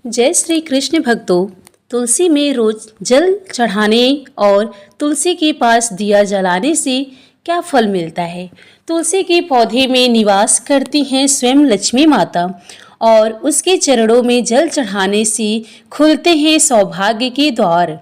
जय श्री कृष्ण भक्तों। तुलसी में रोज जल चढ़ाने और तुलसी के पास दिया जलाने से क्या फल मिलता है। तुलसी के पौधे में निवास करती हैं स्वयं लक्ष्मी माता और उसके चरणों में जल चढ़ाने से खुलते हैं सौभाग्य के द्वार।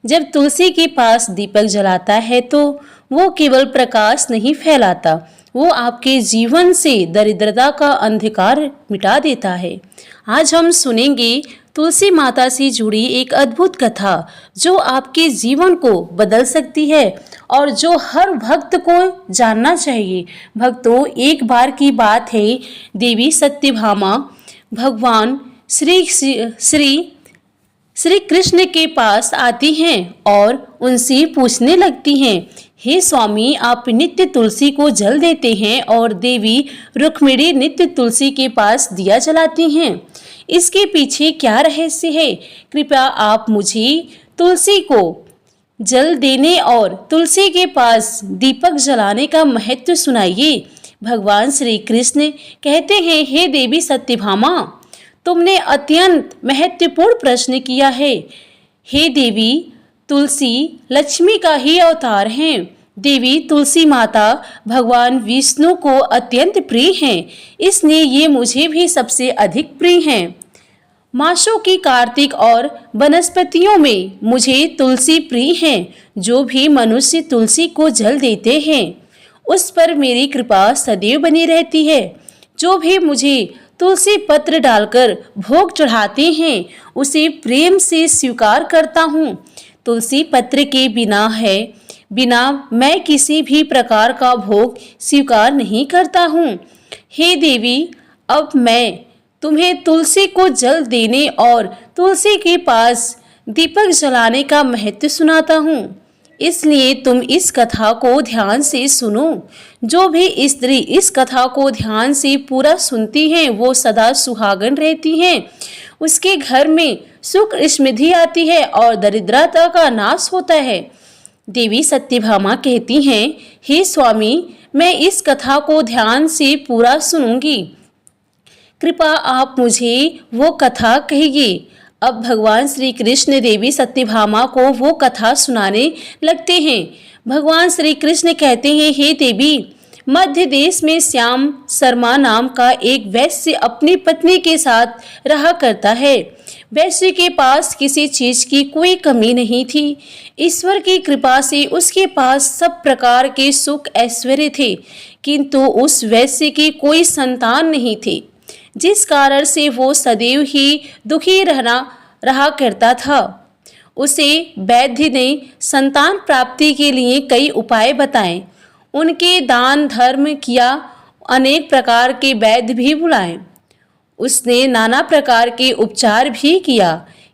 जब तुलसी के पास दीपक जलाता है तो वो केवल प्रकाश नहीं फैलाता, वो आपके जीवन से दरिद्रता का अंधकार मिटा देता है। आज हम सुनेंगे तुलसी माता से जुड़ी एक अद्भुत कथा जो आपके जीवन को बदल सकती है और जो हर भक्त को जानना चाहिए। भक्तों, एक बार की बात है, देवी सत्यभामा भगवान श्री कृष्ण के पास आती हैं और उनसे पूछने लगती हैं, हे स्वामी, आप नित्य तुलसी को जल देते हैं और देवी रुक्मिणी नित्य तुलसी के पास दिया जलाती हैं। इसके पीछे क्या रहस्य है? कृपया आप मुझे तुलसी को जल देने और तुलसी के पास दीपक जलाने का महत्व सुनाइए। भगवान श्री कृष्ण कहते हैं, हे देवी सत्यभामा, तुमने अत्यंत महत्वपूर्ण प्रश्न किया है। हे देवी, तुलसी लक्ष्मी का ही अवतार हैं। देवी तुलसी माता भगवान विष्णु को अत्यंत प्रिय हैं, इसलिए ये मुझे भी सबसे अधिक प्रिय हैं। मासों की कार्तिक और वनस्पतियों में मुझे तुलसी प्रिय हैं। जो भी मनुष्य तुलसी को जल देते हैं उस पर मेरी कृपा सदैव बनी रहती है। जो भी मुझे तुलसी पत्र डालकर भोग चढ़ाते हैं उसे प्रेम से स्वीकार करता हूँ। तुलसी पत्र के बिना मैं किसी भी प्रकार का भोग स्वीकार नहीं करता हूँ। हे देवी, अब मैं तुम्हें तुलसी को जल देने और तुलसी के पास दीपक जलाने का महत्व सुनाता हूँ, इसलिए तुम इस कथा को ध्यान से सुनो। जो भी स्त्री इस कथा को ध्यान से पूरा सुनती हैं वो सदा सुहागन रहती हैं। उसके घर में सुख समृद्धि आती है और दरिद्रता का नाश होता है। देवी सत्यभामा कहती हैं, हे स्वामी, मैं इस कथा को ध्यान से पूरा सुनूंगी। कृपया आप मुझे वो कथा कहिए। अब भगवान श्री कृष्ण देवी सत्यभामा को वो कथा सुनाने लगते हैं। भगवान श्री कृष्ण कहते हैं, हे देवी, मध्य देश में श्याम शर्मा नाम का एक वैश्य अपनी पत्नी के साथ रहा करता है। वैश्य के पास किसी चीज की कोई कमी नहीं थी। ईश्वर की कृपा से उसके पास सब प्रकार के सुख ऐश्वर्य थे, किंतु उस वैश्य की कोई संतान नहीं थी, जिस कारण से वो सदैव ही दुखी रहा करता था। उसे वैद्य ने संतान प्राप्ति के लिए कई उपाय बताए। उनके दान धर्म किया, अनेक प्रकार के वैद्य भी बुलाए। उसने नाना प्रकार के उपचार भी किया,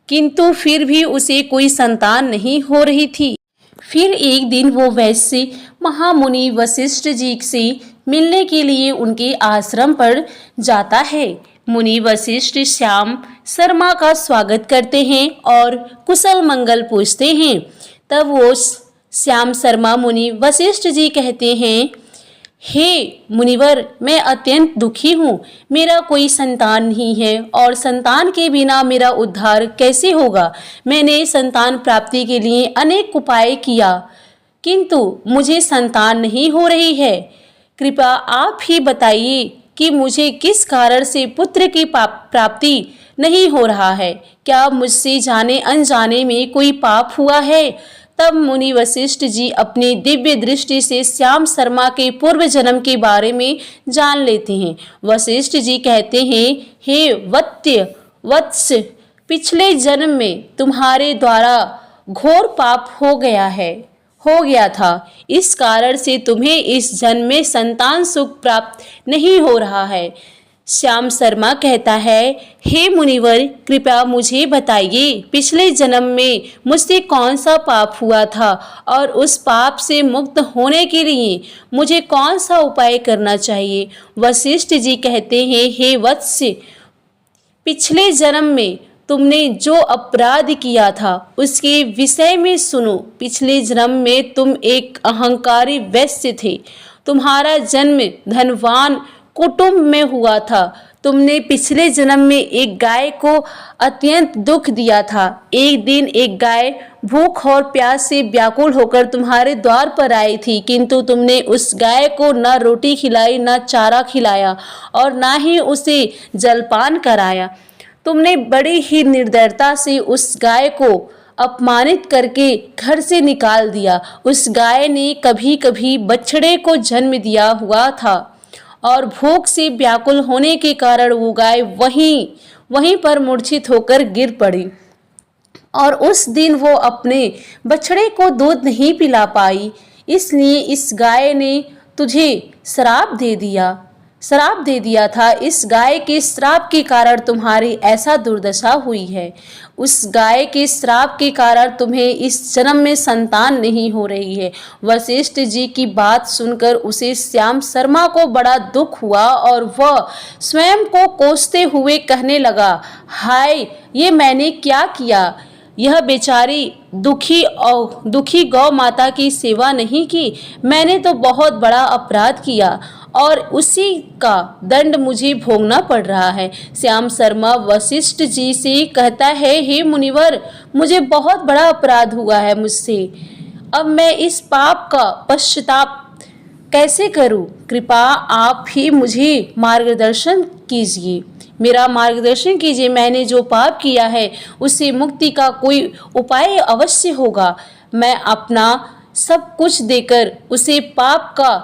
किंतु फिर भी उसे कोई संतान नहीं हो रही थी। फिर एक दिन वो वैश्य महामुनि वशिष्ठ जी से मिलने के लिए उनके आश्रम पर जाता है। मुनि वशिष्ठ श्याम शर्मा का स्वागत करते हैं और कुशल मंगल पूछते हैं। तब वो श्याम शर्मा मुनि वशिष्ठ जी कहते हैं, हे मुनिवर, मैं अत्यंत दुखी हूँ। मेरा कोई संतान नहीं है और संतान के बिना मेरा उद्धार कैसे होगा। मैंने संतान प्राप्ति के लिए अनेक उपाय किया, किंतु मुझे संतान नहीं हो रही है। कृपया आप ही बताइए कि मुझे किस कारण से पुत्र की प्राप्ति नहीं हो रहा है। क्या मुझसे जाने अनजाने में कोई पाप हुआ है? तब मुनि वशिष्ठ जी अपनी दिव्य दृष्टि से श्याम शर्मा के पूर्व जन्म के बारे में जान लेते हैं। वशिष्ठ जी कहते हैं, हे वत्स, पिछले जन्म में तुम्हारे द्वारा घोर पाप हो गया था। इस कारण से तुम्हें इस जन्म में संतान सुख प्राप्त नहीं हो रहा है। श्याम शर्मा कहता है, हे मुनिवर, कृपया मुझे बताइए, पिछले जन्म में मुझसे कौन सा पाप हुआ था और उस पाप से मुक्त होने के लिए मुझे कौन सा उपाय करना चाहिए। वशिष्ठ जी कहते हैं, हे वत्स, पिछले जन्म में तुमने जो अपराध किया था उसके विषय में सुनो। पिछले जन्म में तुम एक अहंकारी वैश्य थे। तुम्हारा जन्म धनवान कुटुंब में हुआ था। तुमने पिछले जन्म में एक गाय को अत्यंत दुख दिया था। एक दिन एक गाय भूख और प्यास से व्याकुल होकर तुम्हारे द्वार पर आई थी, किंतु तुमने उस गाय को न रोटी खिलाई, न चारा खिलाया और न ही उसे जलपान कराया। तुमने बड़ी ही निर्दयता से उस गाय को अपमानित करके घर से निकाल दिया। उस गाय ने कभी कभी बछड़े को जन्म दिया हुआ था और भूख से व्याकुल होने के कारण वो गाय वहीं पर मूर्छित होकर गिर पड़ी और उस दिन वो अपने बछड़े को दूध नहीं पिला पाई। इसलिए इस गाय ने तुझे श्राप दे दिया था। इस गाय के श्राप के कारण तुम्हारी ऐसा दुर्दशा हुई है। उस गाय के श्राप के कारण तुम्हें इस जन्म में संतान नहीं हो रही है। वशिष्ठ जी की बात सुनकर उसे श्याम शर्मा को बड़ा दुख हुआ और वह स्वयं को कोसते हुए कहने लगा, हाय, ये मैंने क्या किया। यह बेचारी दुखी गौ माता की सेवा नहीं की। मैंने तो बहुत बड़ा अपराध किया और उसी का दंड मुझे भोगना पड़ रहा है। श्याम शर्मा वशिष्ठ जी से कहता है, हे मुनिवर, मुझे बहुत बड़ा अपराध हुआ है मुझसे। अब मैं इस पाप का पश्चाताप कैसे करूं? कृपा आप ही मुझे मार्गदर्शन कीजिए, मेरा मार्गदर्शन कीजिए। मैंने जो पाप किया है उससे मुक्ति का कोई उपाय अवश्य होगा। मैं अपना सब कुछ देकर उसे पाप का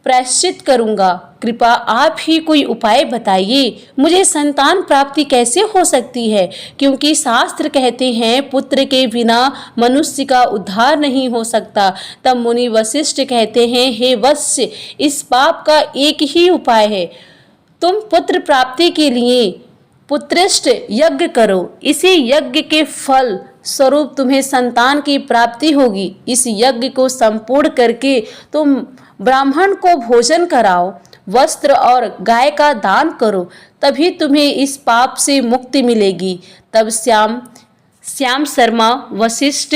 प्रायश्चित करूंगा। कृपा आप ही कोई उपाय बताइए। मुझे संतान प्राप्ति कैसे हो सकती है? क्योंकि शास्त्र कहते हैं पुत्र के बिना मनुष्य का उद्धार नहीं हो सकता। तब मुनि वशिष्ठ कहते हैं, हे वत्स्य, इस पाप का एक ही उपाय है। तुम पुत्र प्राप्ति के लिए पुत्रेष्ट यज्ञ करो। इसी यज्ञ के फल स्वरूप तुम्हें संतान की प्राप्ति होगी। इस यज्ञ को संपूर्ण करके तुम ब्राह्मण को भोजन कराओ, वस्त्र और गाय का दान करो, तभी तुम्हें इस पाप से मुक्ति मिलेगी। तब श्याम शर्मा वशिष्ठ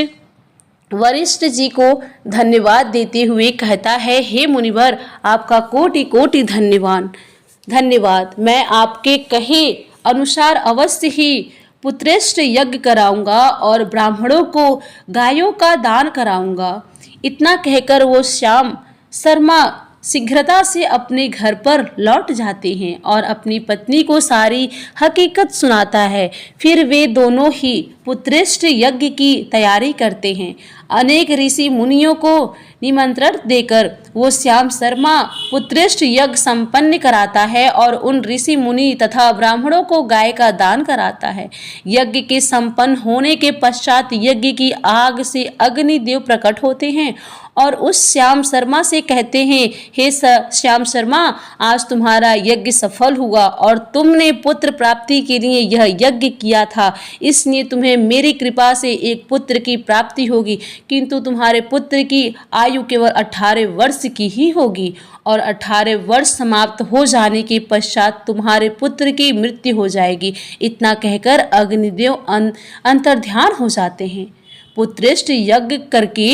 जी को धन्यवाद देते हुए कहता है, हे मुनिवर, आपका कोटि कोटि धन्यवाद। मैं आपके कहे अनुसार अवश्य ही पुत्रेष्ट यज्ञ कराऊंगा और ब्राह्मणों को गायों का दान कराऊंगा। इतना कहकर वो श्याम शर्मा शीघ्रता से अपने घर पर लौट जाते हैं और अपनी पत्नी को सारी हकीकत सुनाता है। फिर वे दोनों ही पुत्रेष्ट यज्ञ की तैयारी करते हैं। अनेक ऋषि मुनियों को निमंत्रण देकर वो श्याम शर्मा पुत्रेष्ट यज्ञ संपन्न कराता है और उन ऋषि मुनि तथा ब्राह्मणों को गाय का दान कराता है। यज्ञ के संपन्न होने के पश्चात यज्ञ की आग से अग्निदेव प्रकट होते हैं और उस श्याम शर्मा से कहते हैं, हे श्याम शर्मा, आज तुम्हारा यज्ञ सफल हुआ और तुमने पुत्र प्राप्ति के लिए यह यज्ञ किया था, इसलिए तुम्हें मेरी कृपा से एक पुत्र की प्राप्ति होगी। किंतु तुम्हारे पुत्र की आयु केवल 18 वर्ष की ही होगी और 18 वर्ष समाप्त हो जाने के पश्चात तुम्हारे पुत्र की मृत्यु हो जाएगी। इतना कहकर अग्निदेव अंतर्ध्यान हो जाते हैं। पुत्रेष्ट यज्ञ करके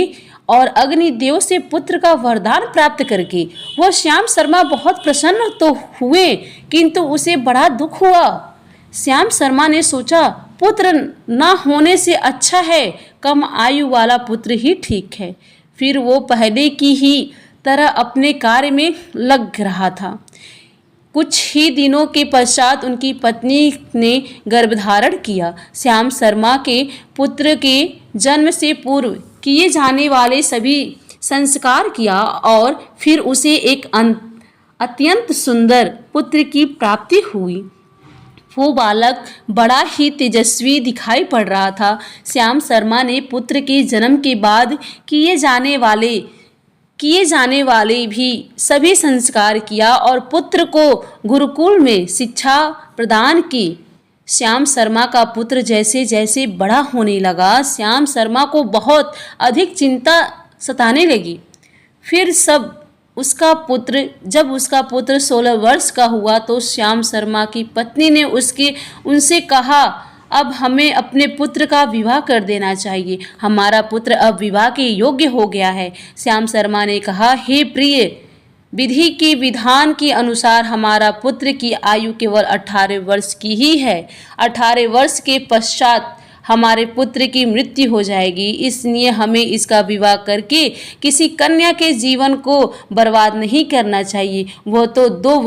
और अग्निदेव से पुत्र का वरदान प्राप्त करके वह श्याम शर्मा बहुत प्रसन्न तो हुए, किंतु उसे बड़ा दुख हुआ। श्याम शर्मा ने सोचा, पुत्र न होने से अच्छा है कम आयु वाला पुत्र ही ठीक है। फिर वो पहले की ही तरह अपने कार्य में लग रहा था। कुछ ही दिनों के पश्चात उनकी पत्नी ने गर्भधारण किया। श्याम शर्मा के पुत्र के जन्म से पूर्व किए जाने वाले सभी संस्कार किया और फिर उसे एक अत्यंत सुंदर पुत्र की प्राप्ति हुई। वो बालक बड़ा ही तेजस्वी दिखाई पड़ रहा था। श्याम शर्मा ने पुत्र के जन्म के बाद किए जाने वाले भी सभी संस्कार किया और पुत्र को गुरुकुल में शिक्षा प्रदान की। श्याम शर्मा का पुत्र जैसे जैसे बड़ा होने लगा, श्याम शर्मा को बहुत अधिक चिंता सताने लगी। फिर जब उसका पुत्र 16 वर्ष का हुआ तो श्याम शर्मा की पत्नी ने उनसे कहा, अब हमें अपने पुत्र का विवाह कर देना चाहिए। हमारा पुत्र अब विवाह के योग्य हो गया है। श्याम शर्मा ने कहा, हे प्रिय, विधि के विधान के अनुसार हमारा पुत्र की आयु केवल 18 वर्ष की ही है। 18 वर्ष के पश्चात हमारे पुत्र की मृत्यु हो जाएगी, इसलिए हमें इसका विवाह करके किसी कन्या के जीवन को बर्बाद नहीं करना चाहिए। वो तो 2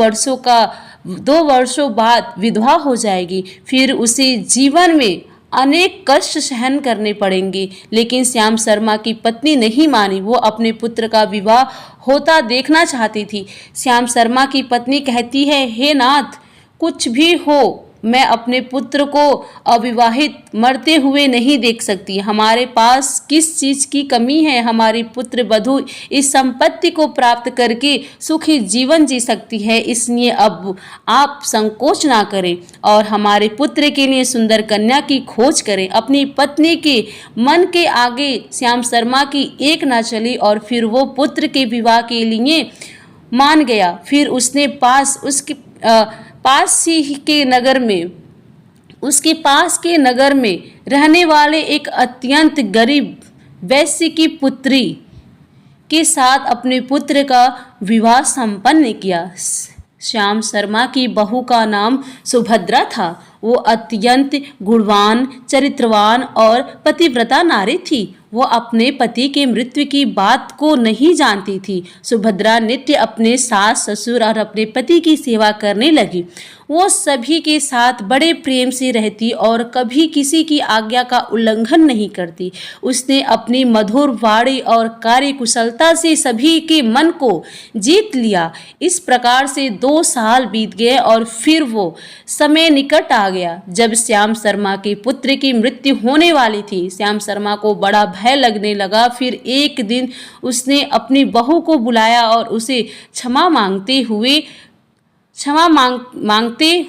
वर्षों बाद विधवा हो जाएगी, फिर उसे जीवन में अनेक कष्ट सहन करने पड़ेंगे। लेकिन श्याम शर्मा की पत्नी नहीं मानी, वो अपने पुत्र का विवाह होता देखना चाहती थी। श्याम शर्मा की पत्नी कहती है, हे नाथ, कुछ भी हो, मैं अपने पुत्र को अविवाहित मरते हुए नहीं देख सकती। हमारे पास किस चीज़ की कमी है? हमारी पुत्र वधू इस संपत्ति को प्राप्त करके सुखी जीवन जी सकती है, इसलिए अब आप संकोच ना करें और हमारे पुत्र के लिए सुंदर कन्या की खोज करें। अपनी पत्नी के मन के आगे श्याम शर्मा की एक ना चली और फिर वो पुत्र के विवाह के लिए मान गया। फिर उसने उसके पास के नगर में रहने वाले एक अत्यंत गरीब वैश्य की पुत्री के साथ अपने पुत्र का विवाह संपन्न किया। श्याम शर्मा की बहू का नाम सुभद्रा था। वो अत्यंत गुणवान, चरित्रवान और पतिव्रता नारी थी। वो अपने पति के मृत्यु की बात को नहीं जानती थी। सुभद्रा नित्य अपने सास, ससुर और अपने पति की सेवा करने लगी। वो सभी के साथ बड़े प्रेम से रहती और कभी किसी की आज्ञा का उल्लंघन नहीं करती। उसने अपनी मधुर वाणी और कार्यकुशलता से सभी के मन को जीत लिया। इस प्रकार से 2 साल बीत गए और फिर वो समय निकट आ गया जब श्याम शर्मा के पुत्र की मृत्यु होने वाली थी। श्याम शर्मा को बड़ा भय लगने लगा। फिर एक दिन उसने अपनी बहू को बुलाया और उसे क्षमा मांगते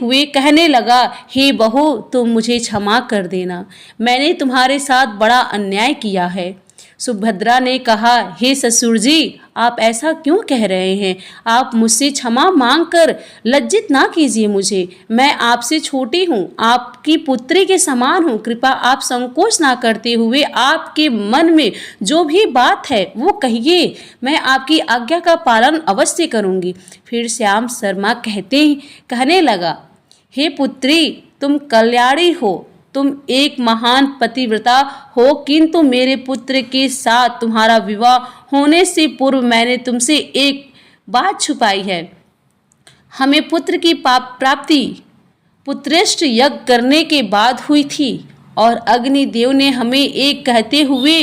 हुए कहने लगा, हे बहू, तुम मुझे क्षमा कर देना, मैंने तुम्हारे साथ बड़ा अन्याय किया है। सुभद्रा ने कहा, हे ससुर जी, आप ऐसा क्यों कह रहे हैं? आप मुझसे क्षमा मांगकर लज्जित ना कीजिए मुझे। मैं आपसे छोटी हूँ, आपकी पुत्री के समान हूँ। कृपा आप संकोच ना करते हुए आपके मन में जो भी बात है वो कहिए, मैं आपकी आज्ञा का पालन अवश्य करूँगी। फिर श्याम शर्मा कहने लगा, हे पुत्री, तुम कल्याणी हो, तुम एक महान पतिव्रता हो, किंतु मेरे पुत्र के साथ तुम्हारा विवाह होने से पूर्व मैंने तुमसे एक बात छुपाई है। हमें पुत्र की प्राप्ति पुत्रेष्ट यज्ञ करने के बाद हुई थी और अग्निदेव ने हमें एक कहते हुए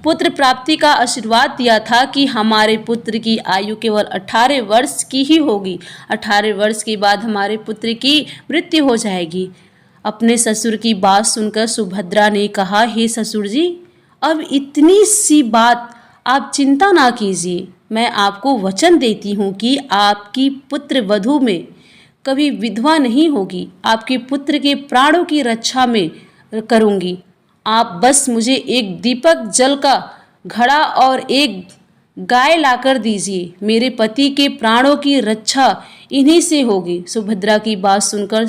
पुत्र प्राप्ति का आशीर्वाद दिया था कि हमारे पुत्र की आयु केवल 18 वर्ष की ही होगी। 18 वर्ष के बाद हमारे पुत्र की मृत्यु हो जाएगी। अपने ससुर की बात सुनकर सुभद्रा ने कहा, हे ससुर जी, अब इतनी सी बात आप चिंता ना कीजिए। मैं आपको वचन देती हूँ कि आपकी पुत्र वधू में कभी विधवा नहीं होगी। आपके पुत्र के प्राणों की रक्षा में करूँगी। आप बस मुझे एक दीपक जल का घड़ा और एक गाय लाकर दीजिए। मेरे पति के प्राणों की रक्षा इन्हीं से होगी। सुभद्रा की बात सुनकर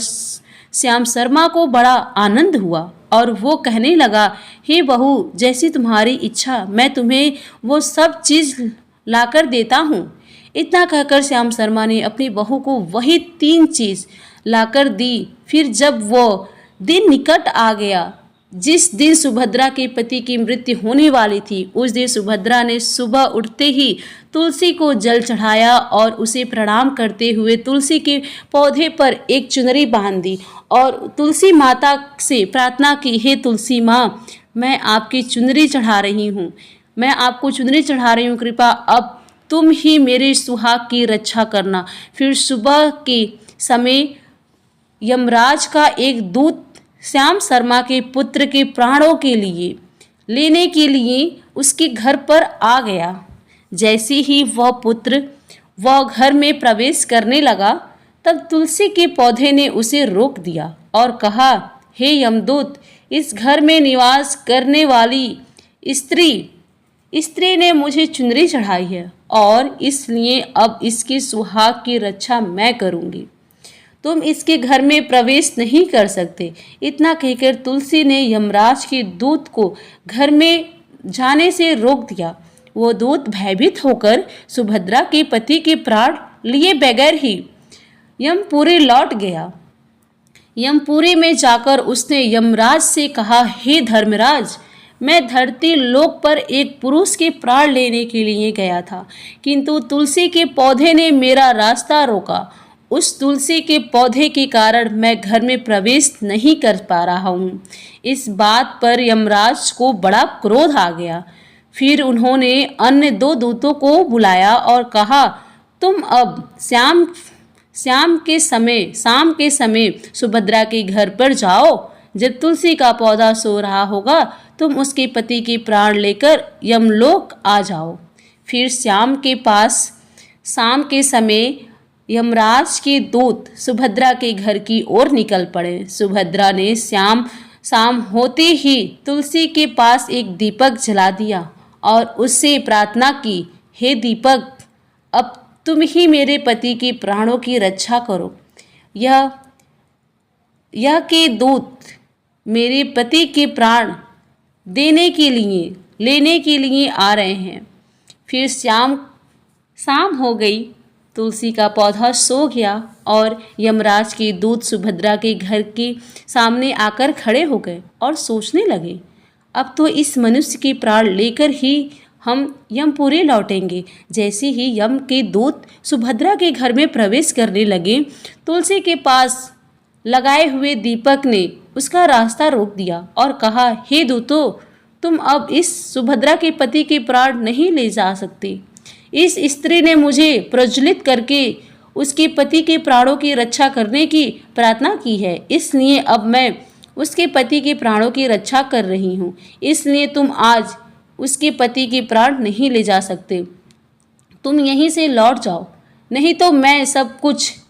श्याम शर्मा को बड़ा आनंद हुआ और वो कहने लगा, हे बहू, जैसी तुम्हारी इच्छा, मैं तुम्हें वो सब चीज़ लाकर देता हूँ। इतना कहकर श्याम शर्मा ने अपनी बहू को वही 3 चीज़ लाकर दी। फिर जब वो दिन निकट आ गया जिस दिन सुभद्रा के पति की मृत्यु होने वाली थी, उस दिन सुभद्रा ने सुबह उठते ही तुलसी को जल चढ़ाया और उसे प्रणाम करते हुए तुलसी के पौधे पर एक चुनरी बांध दी और तुलसी माता से प्रार्थना की, हे तुलसी माँ, मैं आपकी चुनरी चढ़ा रही हूँ, मैं आपको चुनरी चढ़ा रही हूँ, कृपा अब तुम ही मेरे सुहाग की रक्षा करना। फिर सुबह के समय यमराज का एक दूत श्याम शर्मा के पुत्र के प्राणों के लिए लेने के लिए उसके घर पर आ गया। जैसे ही वह घर में प्रवेश करने लगा, तब तुलसी के पौधे ने उसे रोक दिया और कहा, हे यमदूत, इस घर में निवास करने वाली स्त्री ने मुझे चुनरी चढ़ाई है और इसलिए अब इसके सुहाग की रक्षा मैं करूँगी। तुम इसके घर में प्रवेश नहीं कर सकते। इतना कहकर तुलसी ने यमराज के दूत को घर में जाने से रोक दिया। वो दूत भयभीत होकर सुभद्रा के पति के प्राण लिए बगैर ही यमपुरी लौट गया। यमपुरी में जाकर उसने यमराज से कहा, हे धर्मराज, मैं धरती लोक पर एक पुरुष के प्राण लेने के लिए गया था, किंतु तुलसी के पौधे ने मेरा रास्ता रोका। उस तुलसी के पौधे के कारण मैं घर में प्रवेश नहीं कर पा रहा हूँ। इस बात पर यमराज को बड़ा क्रोध आ गया। फिर उन्होंने अन्य 2 दूतों को बुलाया और कहा, तुम अब शाम के समय सुभद्रा के घर पर जाओ। जब तुलसी का पौधा सो रहा होगा तुम उसके पति के प्राण लेकर यमलोक आ जाओ। फिर शाम के समय यमराज के दूत सुभद्रा के घर की ओर निकल पड़े। सुभद्रा ने शाम होते ही तुलसी के पास एक दीपक जला दिया और उससे प्रार्थना की, हे दीपक, अब तुम ही मेरे पति के प्राणों की रक्षा करो। यह के दूत मेरे पति के प्राण लेने के लिए आ रहे हैं। फिर शाम हो गई, तुलसी का पौधा सो गया और यमराज के दूत सुभद्रा के घर के सामने आकर खड़े हो गए और सोचने लगे, अब तो इस मनुष्य के प्राण लेकर ही हम यमपुरी लौटेंगे। जैसे ही यम के दूत सुभद्रा के घर में प्रवेश करने लगे, तुलसी के पास लगाए हुए दीपक ने उसका रास्ता रोक दिया और कहा, हे दूतों, तुम अब इस सुभद्रा के पति के प्राण नहीं ले जा सकते। इस स्त्री ने मुझे प्रज्वलित करके उसके पति के प्राणों की रक्षा करने की प्रार्थना की है, इसलिए अब मैं उसके पति के प्राणों की रक्षा कर रही हूँ। इसलिए तुम आज उसके पति के प्राण नहीं ले जा सकते। तुम यहीं से लौट जाओ, नहीं तो मैं सब कुछ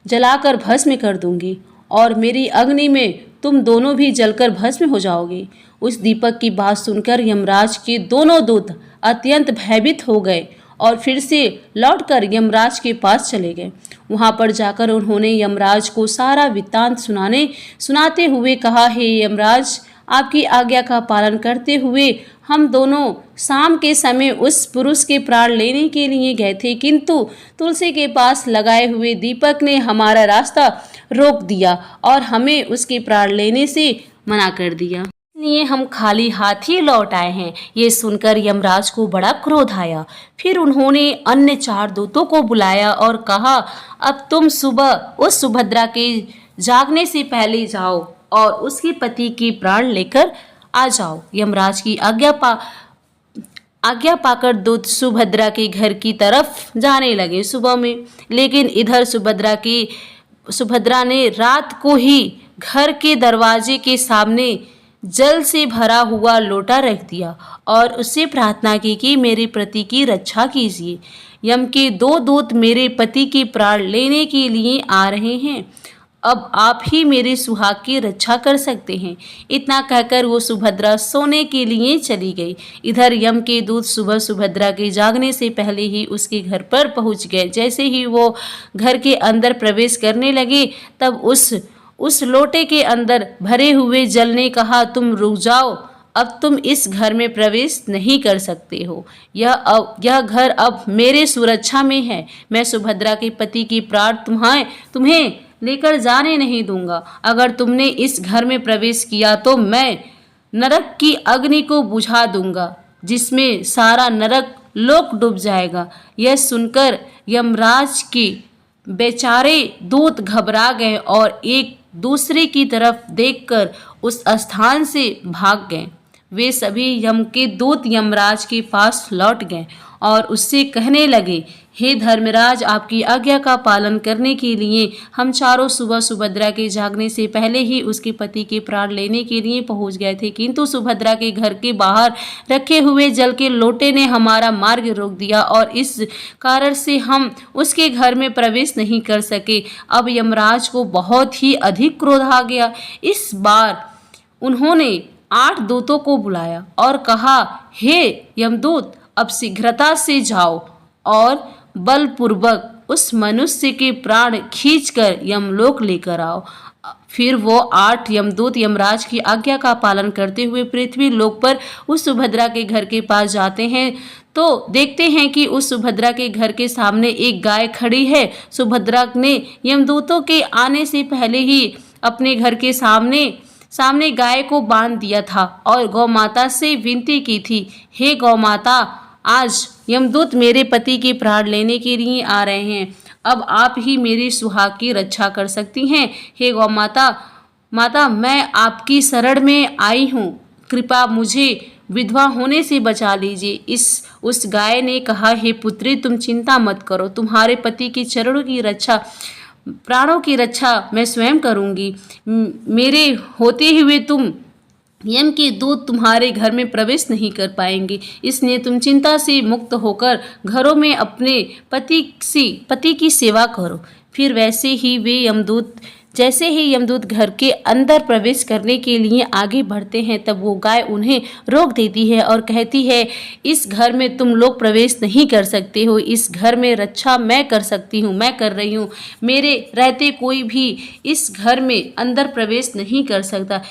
जलाकर भस्म कर दूंगी और मेरी अग्नि में तुम दोनों भी जलकर भस्म हो जाओगे। उस दीपक की बात सुनकर यमराज के दोनों दूत अत्यंत भयभीत हो गए और फिर से लौटकर यमराज के पास चले गए। वहां पर जाकर उन्होंने यमराज को सारा वृत्तांत सुनाते हुए कहा, हे यमराज, आपकी आज्ञा का पालन करते हुए हम दोनों शाम के समय उस पुरुष के प्राण लेने के लिए गए थे, किंतु तुलसी के पास लगाए हुए दीपक ने हमारा रास्ता रोक दिया और हमें उसके प्राण लेने से मना कर दिया, इसलिए हम खाली हाथ ही लौट आए हैं। ये सुनकर यमराज को बड़ा क्रोध आया। फिर उन्होंने अन्य 4 दूतों को बुलाया और कहा, अब तुम सुबह उस सुभद्रा के जागने से पहले जाओ और उसके पति के प्राण लेकर आ जाओ। यमराज की आज्ञा पाकर दूत सुभद्रा के घर की तरफ जाने लगे सुबह में, लेकिन इधर सुभद्रा ने रात को ही घर के दरवाजे के सामने जल से भरा हुआ लोटा रख दिया और उससे प्रार्थना की कि मेरे पति की रक्षा कीजिए। यम के 2 दूत मेरे पति के प्राण लेने के लिए आ रहे हैं, अब आप ही मेरे सुहाग की रक्षा कर सकते हैं। इतना कहकर वो सुभद्रा सोने के लिए चली गई। इधर यम के दूत सुबह सुभद्रा के जागने से पहले ही उसके घर पर पहुंच गए। जैसे ही वो घर के अंदर प्रवेश करने लगे, तब उस लोटे के अंदर भरे हुए जल ने कहा, तुम रुक जाओ, अब तुम इस घर में प्रवेश नहीं कर सकते हो। यह घर अब मेरे सुरक्षा में है। मैं सुभद्रा के पति की प्राण तुम्हें लेकर जाने नहीं दूंगा। अगर तुमने इस घर में प्रवेश किया तो मैं नरक की अग्नि को बुझा दूंगा, जिसमें सारा नरक लोक डूब जाएगा। यह सुनकर यमराज के बेचारे दूत घबरा गए और एक दूसरे की तरफ देखकर उस स्थान से भाग गए। वे सभी यम के दूत यमराज के पास लौट गए और उससे कहने लगे, हे धर्मराज, आपकी आज्ञा का पालन करने के लिए हम चारों सुबह सुभद्रा के जागने से पहले ही उसके पति के प्राण लेने के लिए पहुंच गए थे, किंतु सुभद्रा के घर के बाहर रखे हुए जल के लोटे ने हमारा मार्ग रोक दिया और इस कारण से हम उसके घर में प्रवेश नहीं कर सके। अब यमराज को बहुत ही अधिक क्रोध आ गया। इस बार उन्होंने 8 दूतों को बुलाया और कहा, हे यमदूत, अब शीघ्रता से जाओ और बलपूर्वक उस मनुष्य के प्राण खींचकर यमलोक लेकर आओ। फिर वो 8 यमदूत यमराज की आज्ञा का पालन करते हुए पृथ्वी लोक पर उस सुभद्रा के घर के पास जाते हैं तो देखते हैं कि उस सुभद्रा के घर के सामने एक गाय खड़ी है। सुभद्रा ने यमदूतों के आने से पहले ही अपने घर के सामने गाय को बांध दिया था और गौ माता से विनती की थी, हे गौ माता, आज यमदूत मेरे पति के प्राण लेने के लिए आ रहे हैं। अब आप ही मेरी सुहाग की रक्षा कर सकती हैं। हे गौ माता, मैं आपकी शरण में आई हूँ, कृपा मुझे विधवा होने से बचा लीजिए। उस गाय ने कहा, हे पुत्री, तुम चिंता मत करो, तुम्हारे पति के चरणों की रक्षा, प्राणों की रक्षा मैं स्वयं करूंगी। मेरे होते हुए तुम यम के दूत तुम्हारे घर में प्रवेश नहीं कर पाएंगे, इसलिए तुम चिंता से मुक्त होकर घरों में अपने पति की सेवा करो। फिर जैसे ही यमदूत घर के अंदर प्रवेश करने के लिए आगे बढ़ते हैं, तब वो गाय उन्हें रोक देती है और कहती है, इस घर में तुम लोग प्रवेश नहीं कर सकते हो, इस घर में रक्षा मैं कर सकती हूँ, मैं कर रही हूँ। मेरे रहते कोई भी इस घर में अंदर प्रवेश नहीं कर सकता।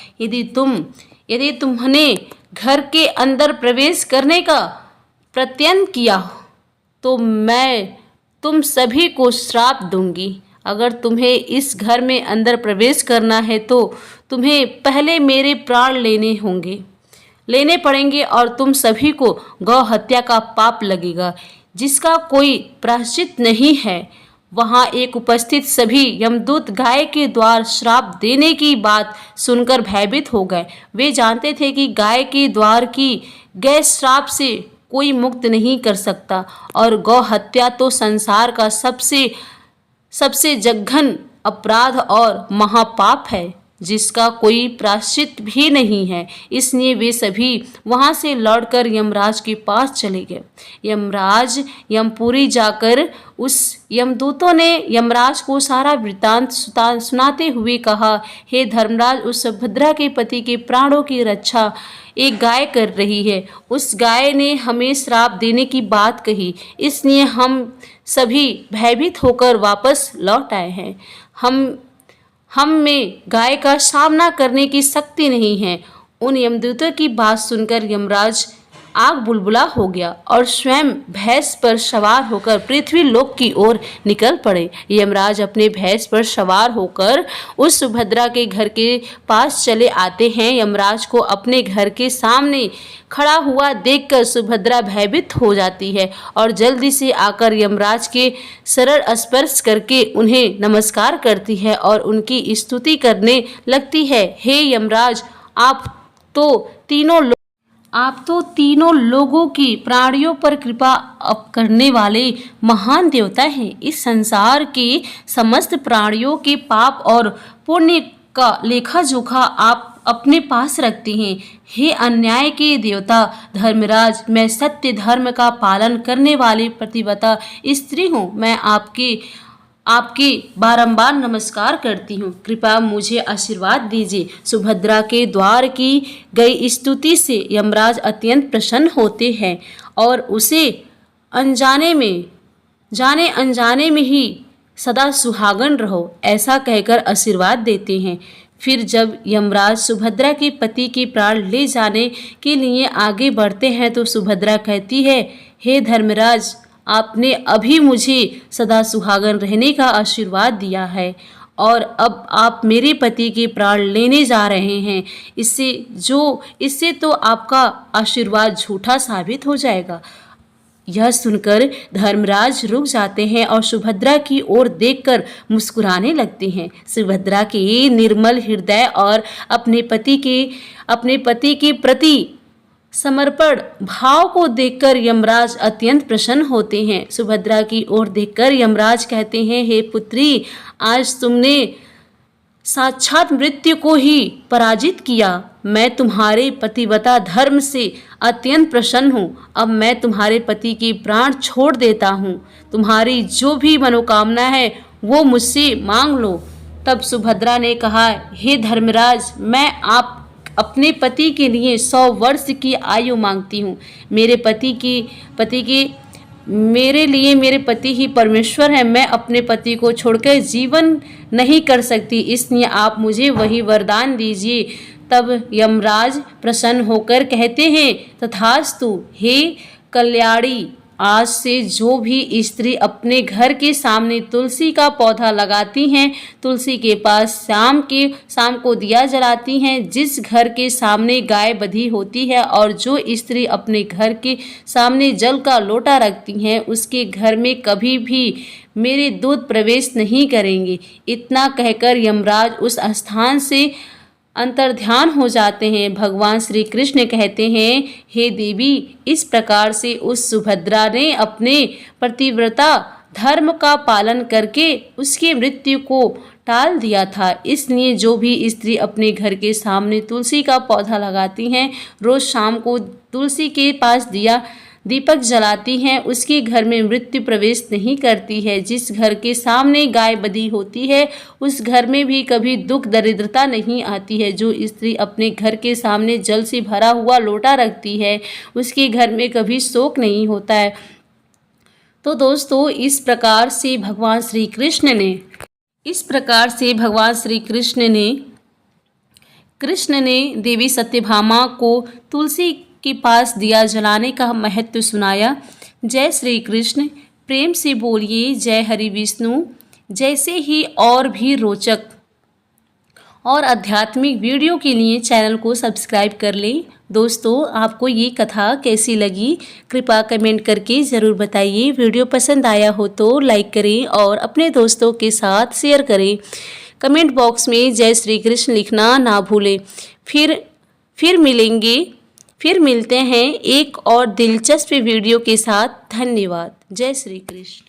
यदि तुमने घर के अंदर प्रवेश करने का प्रयत्न किया तो मैं तुम सभी को श्राप दूंगी। अगर तुम्हें इस घर में अंदर प्रवेश करना है तो तुम्हें पहले मेरे प्राण लेने पड़ेंगे और तुम सभी को गौ हत्या का पाप लगेगा, जिसका कोई प्रायश्चित नहीं है। वहां एक उपस्थित सभी यमदूत गाय के द्वार श्राप देने की बात सुनकर भयभीत हो गए। वे जानते थे कि गाय के द्वार की गए श्राप से कोई मुक्त नहीं कर सकता और गौ हत्या तो संसार का सबसे जघन्य अपराध और महापाप है, जिसका कोई प्रायश्चित भी नहीं है। इसलिए वे सभी वहां से लौटकर यमराज के पास चले गए। यमपुरी जाकर उस यमदूतों ने यमराज को सारा वृत्तांत सुनाते हुए कहा, हे धर्मराज, उस सुभद्रा के पति के प्राणों की रक्षा एक गाय कर रही है। उस गाय ने हमें श्राप देने की बात कही, इसलिए हम सभी भयभीत होकर वापस लौट आए हैं। हम में गाय का सामना करने की शक्ति नहीं है। उन यमदूतों की बात सुनकर यमराज आग बुलबुला हो गया और स्वयं भैंस पर सवार होकर पृथ्वी लोक की ओर निकल पड़े। यमराज अपने भैंस पर सवार होकर उस सुभद्रा के घर के पास चले आते हैं। यमराज को अपने घर के सामने खड़ा हुआ देखकर सुभद्रा भयभीत हो जाती है और जल्दी से आकर यमराज के शरण स्पर्श करके उन्हें नमस्कार करती है और उनकी स्तुति करने लगती है। हे यमराज, आप तो तीनों लोगों की प्राणियों पर कृपा करने वाले महान देवता हैं। इस संसार के समस्त प्राणियों के पाप और पुण्य का लेखा जोखा आप अपने पास रखते हैं। हे अन्याय के देवता धर्मराज, मैं सत्य धर्म का पालन करने वाली पतिव्रता स्त्री हूँ। मैं आपके बारंबार नमस्कार करती हूँ, कृपया मुझे आशीर्वाद दीजिए। सुभद्रा के द्वार की गई स्तुति से यमराज अत्यंत प्रसन्न होते हैं और उसे अनजाने में ही सदा सुहागन रहो ऐसा कहकर आशीर्वाद देते हैं। फिर जब यमराज सुभद्रा के पति के प्राण ले जाने के लिए आगे बढ़ते हैं तो सुभद्रा कहती है, हे धर्मराज, आपने अभी मुझे सदा सुहागन रहने का आशीर्वाद दिया है और अब आप मेरे पति के प्राण लेने जा रहे हैं। इससे तो आपका आशीर्वाद झूठा साबित हो जाएगा। यह सुनकर धर्मराज रुक जाते हैं और सुभद्रा की ओर देखकर मुस्कुराने लगते हैं। सुभद्रा के निर्मल हृदय और अपने पति के प्रति समर्पण भाव को देखकर यमराज अत्यंत प्रसन्न होते हैं। सुभद्रा की ओर देखकर यमराज कहते हैं, हे पुत्री, आज तुमने साक्षात मृत्यु को ही पराजित किया। मैं तुम्हारे पतिव्रता धर्म से अत्यंत प्रसन्न हूँ। अब मैं तुम्हारे पति के प्राण छोड़ देता हूँ। तुम्हारी जो भी मनोकामना है वो मुझसे मांग लो। तब सुभद्रा ने कहा, हे धर्मराज, मैं अपने पति के लिए 100 वर्ष की आयु मांगती हूँ। मेरे पति मेरे लिए मेरे पति ही परमेश्वर है, मैं अपने पति को छोड़कर जीवन नहीं कर सकती, इसलिए आप मुझे वही वरदान दीजिए। तब यमराज प्रसन्न होकर कहते हैं, तथास्तु हे कल्याणी, आज से जो भी स्त्री अपने घर के सामने तुलसी का पौधा लगाती हैं, तुलसी के पास शाम को दिया जलाती हैं, जिस घर के सामने गाय बंधी होती है और जो स्त्री अपने घर के सामने जल का लोटा रखती हैं, उसके घर में कभी भी मेरे दूत प्रवेश नहीं करेंगे। इतना कहकर यमराज उस स्थान से अंतर्ध्यान हो जाते हैं। भगवान श्री कृष्ण कहते हैं, हे देवी, इस प्रकार से उस सुभद्रा ने अपने पतिव्रता धर्म का पालन करके उसकी मृत्यु को टाल दिया था। इसलिए जो भी स्त्री अपने घर के सामने तुलसी का पौधा लगाती हैं, रोज शाम को तुलसी के पास दीपक जलाती हैं, उसके घर में मृत्यु प्रवेश नहीं करती है। जिस घर के सामने गाय बंधी होती है, उस घर में भी कभी दुख दरिद्रता नहीं आती है। जो स्त्री अपने घर के सामने जल से भरा हुआ लोटा रखती है, उसके घर में कभी शोक नहीं होता है। तो दोस्तों, इस प्रकार से भगवान श्री कृष्ण ने देवी सत्यभामा को तुलसी के पास दिया जलाने का महत्व सुनाया। जय श्री कृष्ण। प्रेम से बोलिए जय हरि विष्णु। जैसे ही और भी रोचक और आध्यात्मिक वीडियो के लिए चैनल को सब्सक्राइब कर लें। दोस्तों, आपको ये कथा कैसी लगी कृपया कमेंट करके ज़रूर बताइए। वीडियो पसंद आया हो तो लाइक करें और अपने दोस्तों के साथ शेयर करें। कमेंट बॉक्स में जय श्री कृष्ण लिखना ना भूलें। फिर मिलते हैं एक और दिलचस्प वीडियो के साथ। धन्यवाद। जय श्री कृष्ण।